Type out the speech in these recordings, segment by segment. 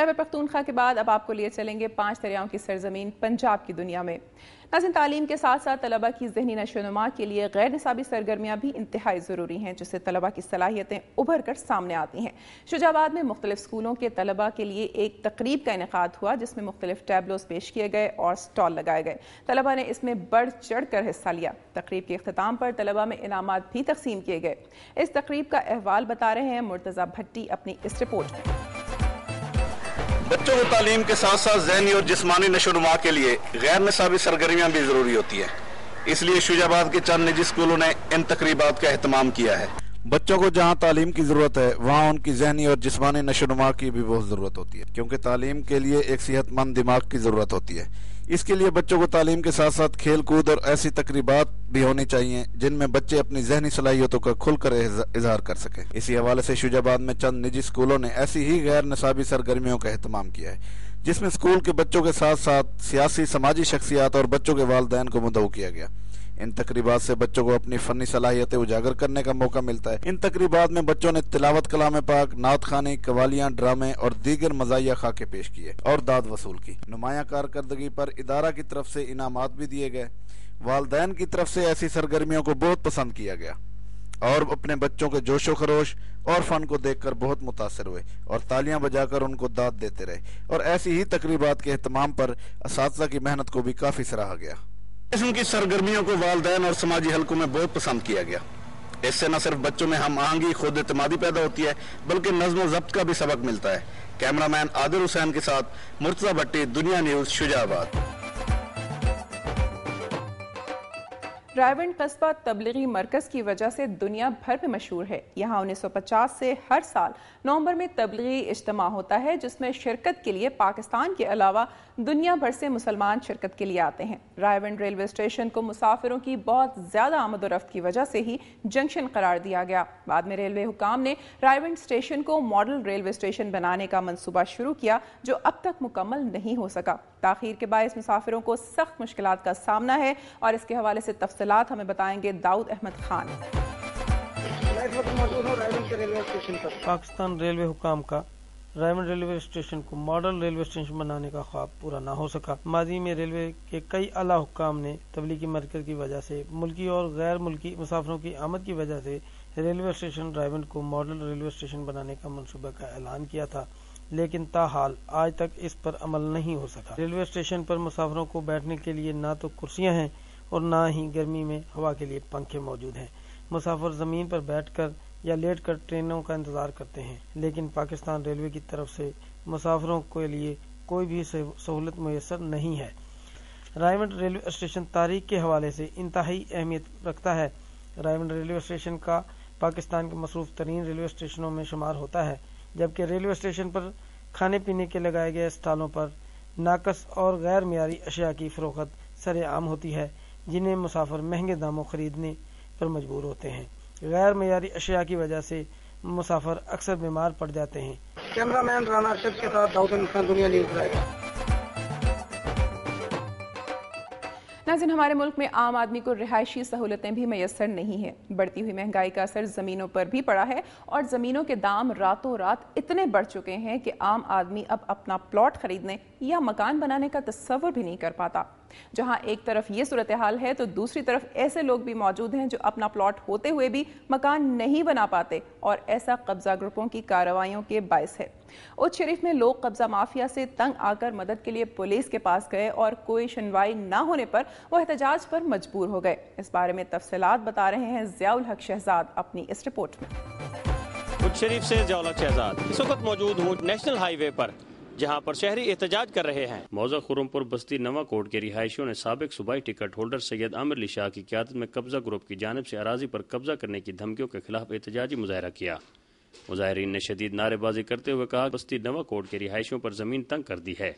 खैबर पख्तूनख्वा के बाद अब आपको लिए चलेंगे 5 दरियाओं की सरजमीन पंजाब की दुनिया में। नाज़रीन, तालीम के साथ साथ तलबा की ज़हनी नशोनुमा के लिए गैर निसाबी सरगर्मियाँ भी इंतहाई ज़रूरी हैं, जिससे तलबा की सलाहियतें उभर कर सामने आती हैं। शुजाबाद में मुख्तलिफ स्कूलों के तलबा के लिए एक तकरीब का इनेकाद हुआ, जिसमें मुख्तलिफ टैबलोस पेश किए गए और स्टॉल लगाए गए। तलबा ने इसमें बढ़ चढ़ कर हिस्सा लिया। तकरीब के इख्तिताम पर तलबा में इनामात भी तकसीम किए गए। इस तकरीब का अहवाल बता रहे हैं मुर्तज़ा भट्टी अपनी इस रिपोर्ट में। बच्चों को तालीम के साथ साथ ज़हनी और जिस्मानी नशोनुमा के लिए गैर निसाबी सरगर्मियाँ भी ज़रूरी होती है, इसलिए शुजाबाद के चंद निजी स्कूलों ने इन तकरीबात का एहतमाम किया है। बच्चों को जहाँ तालीम की ज़रूरत है वहाँ उनकी ज़हनी और जिस्मानी नशोनुमा की भी बहुत ज़रूरत होती है, क्योंकि तालीम के लिए एक सेहतमंद दिमाग की ज़रूरत होती है। इसके लिए बच्चों को तालीम के साथ साथ खेल कूद और ऐसी तकरीबात भी होनी चाहिए जिनमें बच्चे अपनी ज़हनी सलाहियतों का खुलकर इजहार कर सकें। इसी हवाले से शुजाबाद में चंद निजी स्कूलों ने ऐसी ही गैर निसाबी सरगर्मियों का एहतमाम किया है, जिसमें स्कूल के बच्चों के साथ साथ सियासी समाजी शख्सियात और बच्चों के वालिदैन को मुदऊ किया गया। इन तकरीबात से बच्चों को अपनी फनी सलाहियतें उजागर करने का मौका मिलता है। इन तकरीबात में बच्चों ने तिलावत कलाम पाक, नात खानी, कवालियाँ, ड्रामे और दीगर मज़ाहिया खाके पेश किए और दाद वसूल की। नुमाया कारकर्दगी पर इदारा की तरफ से इनामात भी दिए गए। वालिदैन की तरफ से ऐसी सरगर्मियों को बहुत पसंद किया गया और अपने बच्चों के जोशो खरोश और फन को देखकर बहुत मुतासिर हुए और तालियां बजाकर उनको दाद देते रहे। और ऐसी ही तकरीबात के एहतमाम पर असातिज़ा की मेहनत को भी काफी सराहा गया। किस्म की सरगर्मियों को वालिदैन और समाजी हलकों में बहुत पसंद किया गया। इससे न सिर्फ बच्चों में हम आहंगी, खुद एतमादी पैदा होती है, बल्कि नज़्म व ज़ब्त का भी सबक मिलता है। कैमरामैन आदिल हुसैन के साथ मुर्तज़ा भट्टी, दुनिया न्यूज़, शुजाबाद। रायवंड कस्बा तबलीगी मरकज़ की वजह से दुनिया भर में मशहूर है। यहाँ 1950 से हर साल नवंबर में तबलीगी इज्तिमा होता है, जिसमें शिरकत के लिए पाकिस्तान के अलावा दुनिया भर से मुसलमान शिरकत के लिए आते हैं। रायवंड रेलवे स्टेशन को मुसाफिरों की बहुत ज़्यादा आमद और रफ्त की वजह से ही जंक्शन करार दिया गया। बाद में रेलवे हुकाम ने रायवंड स्टेशन को मॉडल रेलवे स्टेशन बनाने का मंसूबा शुरू किया, जो अब तक मुकम्मल नहीं हो सका। ताखीर के बायस मुसाफिरों को सख्त मुश्किलात का सामना है और इसके हवाले से तफसीलात हमें बताएंगे दाऊद अहमद खान। पाकिस्तान रेलवे हुकाम का रायवंड रेलवे स्टेशन को मॉडल रेलवे स्टेशन बनाने का ख्वाब पूरा ना हो सका। माजी में रेलवे के कई आला हुकाम ने तबलीगी मरकज की वजह से मुल्की और गैर मुल्की मुसाफिरों की आमद की वजह से रेलवे स्टेशन रायवंड को मॉडल रेलवे स्टेशन बनाने का मनसूबा का ऐलान किया था, लेकिन ताहाल आज तक इस पर अमल नहीं हो सका। रेलवे स्टेशन पर मुसाफिरों को बैठने के लिए ना तो कुर्सियां हैं और ना ही गर्मी में हवा के लिए पंखे मौजूद हैं। मुसाफिर जमीन पर बैठकर या लेट कर ट्रेनों का इंतजार करते हैं, लेकिन पाकिस्तान रेलवे की तरफ से मुसाफिरों के लिए कोई भी सहूलत मुयसर नहीं है। रायवंड रेलवे स्टेशन तारीख के हवाले से इंतहाई अहमियत रखता है। रायवंड रेलवे स्टेशन का पाकिस्तान के मसरूफ तरीन रेलवे स्टेशनों में शुमार होता है, जबकि रेलवे स्टेशन पर खाने पीने के लगाए गए स्टॉलों पर नाकस और गैर मियारी अशिया की फरोख्त सरेआम होती है, जिन्हें मुसाफिर महंगे दामों खरीदने पर मजबूर होते हैं। गैर मियारी अशिया की वजह से मुसाफिर अक्सर बीमार पड़ जाते हैं। कैमरामैन राना अरशद के साथ दाऊद अहमद खान, दुनिया न्यूज़। नाज़रीन, हमारे मुल्क में आम आदमी को रिहायशी सहूलतें भी मैसर नहीं है। बढ़ती हुई महंगाई का असर ज़मीनों पर भी पड़ा है और ज़मीनों के दाम रातों रात इतने बढ़ चुके हैं कि आम आदमी अब अपना प्लॉट खरीदने या मकान बनाने का तस्वर भी नहीं कर पाता। जहां एक तरफ ये सूरत हाल है तो दूसरी तरफ ऐसे लोग भी मौजूद हैं जो अपना प्लॉट होते हुए भी मकान नहीं बना पाते, और ऐसा कब्जा ग्रुपों की कार्रवाइयों के बायस है। उच्च शरीफ में लोग कब्जा माफिया से तंग आकर मदद के लिए पुलिस के पास गए और कोई सुनवाई न होने पर वो एहतजाज पर मजबूर हो गए। इस बारे में तफसीलात बता रहे हैं ज़ियाउल हक शहजाद अपनी इस रिपोर्ट में। उच्च शरीफ से ज़ियाउल हक शहजाद इस वक्त मौजूद हूँ नेशनल हाईवे पर, जहां पर शहरी एहतजाज कर रहे हैं। मौजा खुरमपुर बस्ती नवा कोट के रिहायशियों ने साबिक सूबाई टिकट होल्डर सैयद आमिर अली शाह की क़यादत में कब्जा ग्रुप की जानिब से अराजी पर कब्जा करने की धमकियों के खिलाफ एहतजाजी मुजाहरा किया। मुजाहरीन ने शदीद नारेबाजी करते हुए कहा बस्ती नवा कोट के रिहायशियों पर जमीन तंग कर दी है,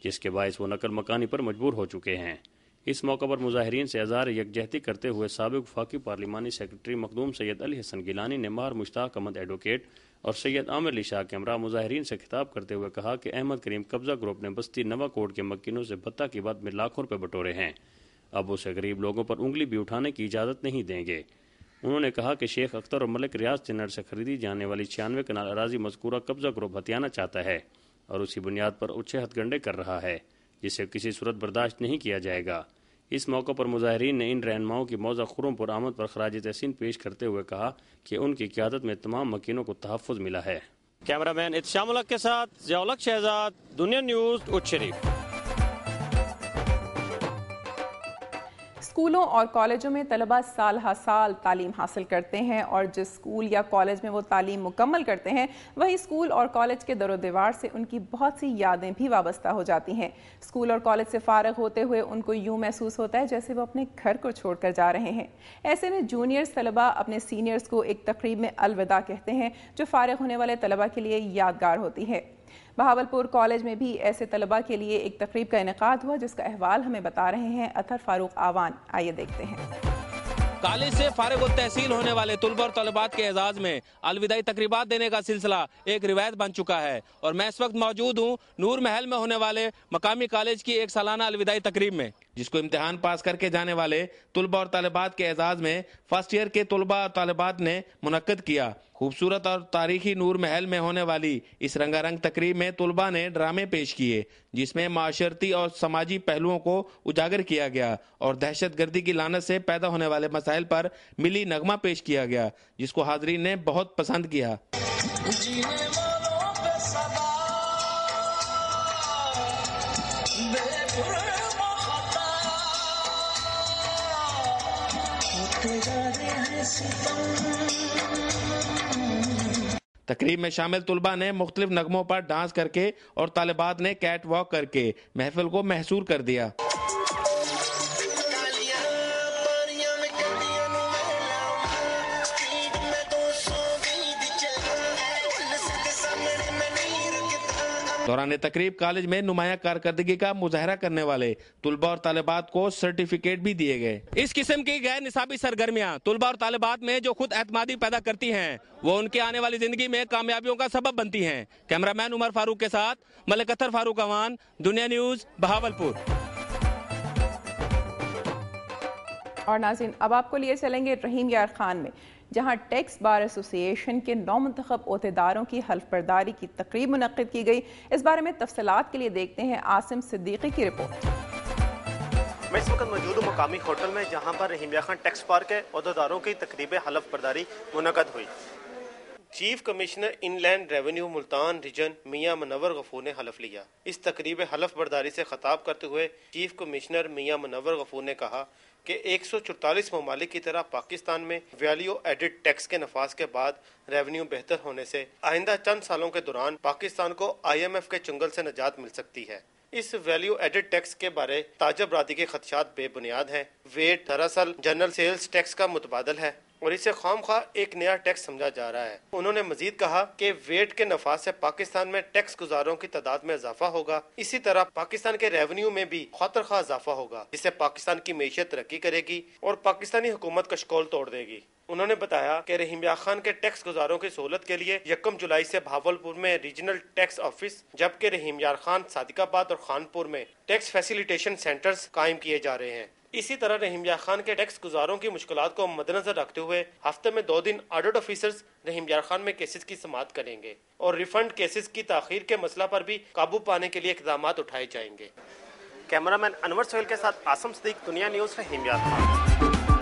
जिसके बायस वो नकल मकानी पर मजबूर हो चुके हैं। इस मौका पर मुजाहरीन से इज़हार यकजहती करते हुए साबिक वफाकी पार्लिमानी सेक्रेटरी मखदूम सैयद अली हसन गिलानी ने मार मुश्ताक अहमद एडवोकेट और सैयद आमिर अली शाह के हमरा मुजाहरीन से खिताब करते हुए कहा कि अहमद करीम कब्जा ग्रुप ने बस्ती नवा कोट के मक्किनों से भत्ता की बात में लाखों रुपए बटोरे हैं। अब उसे गरीब लोगों पर उंगली भी उठाने की इजाज़त नहीं देंगे। उन्होंने कहा कि शेख अख्तर और मलिक रियाज चिन्नर से खरीदी जाने वाली 96 कनाल अराजी मज़कूरा कब्जा ग्रुप हथियाना चाहता है, اور اسی بنیاد پر اچھے ہتھ کر رہا ہے جسے کسی صورت برداشت نہیں کیا جائے گا۔ اس موقع پر مظاہرین نے ان رہنماؤں کی موضع خرم پر آمد پر خراج تحسین پیش کرتے ہوئے کہا کہ ان کی قیادت میں تمام مکینوں کو تحفظ ملا ہے۔ کیمرہ مین اتشام الحق کے ساتھ ضیاء الحق شہزاد، دنیا نیوز، اچھ شریف۔ اسکولوں اور کالجوں میں طلباء سال ہر سال تعلیم حاصل کرتے ہیں اور جس اسکول یا کالج میں وہ تعلیم مکمل کرتے ہیں وہی اسکول اور کالج کے در و دیوار سے ان کی بہت سی یادیں بھی وابستہ ہو جاتی ہیں۔ اسکول اور کالج سے فارغ ہوتے ہوئے ان کو یوں محسوس ہوتا ہے جیسے وہ اپنے گھر کو چھوڑ کر جا رہے ہیں۔ ایسے میں جونیئرز طلباء اپنے سینئرز کو ایک تقریب میں الوداع کہتے ہیں جو فارغ ہونے والے طلباء کے لیے یادگار ہوتی ہے۔ بہاولپور کالج میں بھی ایسے طلباء کے لیے ایک تقریب کا انعقاد ہوا جس کا احوال ہمیں بتا رہے ہیں اطہر فاروق آوان۔ آئیے دیکھتے ہیں۔ کالج سے فارغ التحصیل ہونے والے طلباء اور طالبات کے اعزاز میں الوداعی تقریبات دینے کا سلسلہ ایک روایت بن چکا ہے اور میں اس وقت موجود ہوں نور محل میں ہونے والے مقامی کالج کی ایک سالانہ الوداعی تقریب میں، جس کو امتحان پاس کر کے جانے والے طلباء اور طالبات کے اعزاز میں فرسٹ ایئر کے طلباء اور طالبات نے منعقد کیا۔ خوبصورت اور تاریخی نور محل میں ہونے والی اس رنگا رنگ تقریب میں طلباء نے ڈرامے پیش کیے جس میں معاشرتی اور سماجی پہلوؤں کو اجاگر کیا گیا اور دہشت گردی کی لعنت سے پیدا ہونے والے مسائل پر ملی نغمہ پیش کیا گیا جس کو حاضرین نے بہت پسند کیا۔ تقریب میں شامل طلباء نے مختلف نغموں پر ڈانس کر کے اور طالبات نے کیٹ واک کر کے محفل کو محصور کر دیا۔ دوران تقریب کالج میں نمایاں کارکردگی کا مظاہرہ کرنے والے طلباء اور طالبات کو سرٹیفکیٹ بھی دیے گئے۔ اس قسم کی غیر نصابی سرگرمیاں طلباء اور طالبات میں جو خود اعتمادی پیدا کرتی ہیں وہ ان کے آنے والی زندگی میں کامیابیوں کا سبب بنتی ہیں۔ کیمرہ مین عمر فاروق کے ساتھ ملک اطہر فاروق آوان، دنیا نیوز، بہاولپور۔ اور ناظرین اب آپ کو لیے چلیں گے رحیم یار خان میں، جہاں ٹیکس بار ایسوسی ایشن کے نومنتخب عہدیداروں کی حلف برداری کی تقریب منعقد کی گئی۔ اس بارے میں تفصیلات کے لیے دیکھتے ہیں عاصم صدیقی کی رپورٹ۔ میں اس وقت موجود ہوں مقامی ہوٹل میں جہاں پر رحیم یار خان ٹیکس بار کے عہدیداروں کی تقریب حلف برداری منعقد ہوئی۔ چیف کمشنر ان لینڈ ریونیو ملتان ریجن میاں منور غفور نے حلف لیا۔ اس تقریب حلف برداری سے خطاب کرتے ہوئے چیف کمشنر میاں منور غفور نے کہا کہ 144 ممالک کی طرح پاکستان میں ویلیو ایڈڈ ٹیکس کے نفاذ کے بعد ریونیو بہتر ہونے سے آئندہ چند سالوں کے دوران پاکستان کو IMF کے چنگل سے نجات مل سکتی ہے۔ اس ویلیو ایڈڈ ٹیکس کے بارے تاجر برادری کے خدشات بے بنیاد ہیں۔ ویٹ دراصل جنرل سیلز ٹیکس کا متبادل ہے اور اسے خام خواہ ایک نیا ٹیکس سمجھا جا رہا ہے۔ انہوں نے مزید کہا کہ ویٹ کے نفاذ سے پاکستان میں ٹیکس گزاروں کی تعداد میں اضافہ ہوگا، اسی طرح پاکستان کے ریونیو میں بھی خاطر خواہ اضافہ ہوگا جس سے پاکستان کی معیشت ترقی کرے گی اور پاکستانی حکومت کا شکول توڑ دے گی۔ انہوں نے بتایا کہ رحیم یار خان کے ٹیکس گزاروں کی سہولت کے لیے 1 جولائی سے بہاولپور میں ریجنل ٹیکس آفس جبکہ رحیم یار خان، صادق آباد اور خانپور میں ٹیکس فیسیلیٹیشن سینٹرز قائم کیے جا رہے ہیں۔ اسی طرح رحیم یار خان کے ٹیکس گزاروں کی مشکلات کو مد نظر رکھتے ہوئے ہفتے میں 2 دن آڈٹ آفیسرز رحیم یار خان میں کیسز کی سماعت کریں گے اور ریفنڈ کیسز کی تاخیر کے مسئلہ پر بھی قابو پانے کے لیے اقدامات اٹھائے جائیں گے۔ کیمرہ مین انور سہیل کے ساتھ عاصم صدیق، دنیا نیوز، رحیم یار خان۔